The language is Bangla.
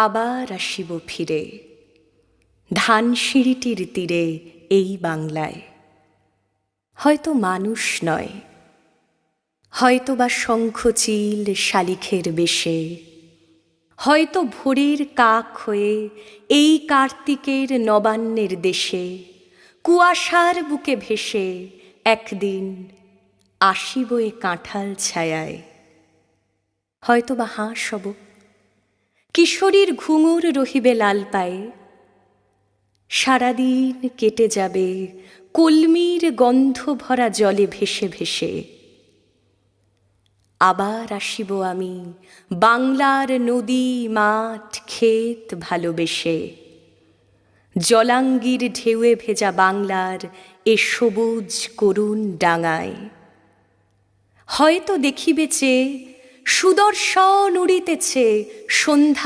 আবার আসিব ফিরে ধানসিঁড়িটির তীরে এই বাংলায়। হয়তো মানুষ নয়, হয়তো বা শঙ্খচিল শালিখের বেশে, হয়তো ভোরের কাক হয়ে এই কার্তিকের নবান্নের দেশে কুয়াশার বুকে ভেসে একদিন আসিব এ কাঁঠাল ছায়ায়। হয়তো বা হাঁস হব, কিশোরীর ঘুঙুর রহিবে লাল পায়ে, সারাদিন কেটে যাবে কলমির গন্ধ ভরা জলে ভেসে ভেসে। আবার আসিব আমি বাংলার নদী মাঠ ক্ষেত ভালোবেসে, জলাঙ্গির ঢেউয়ে ভেজা বাংলার এ সবুজ করুণ ডাঙায়। হয়তো দেখিবে চেয়ে সুদর্শন উড়িতেছে সন্ধ্যা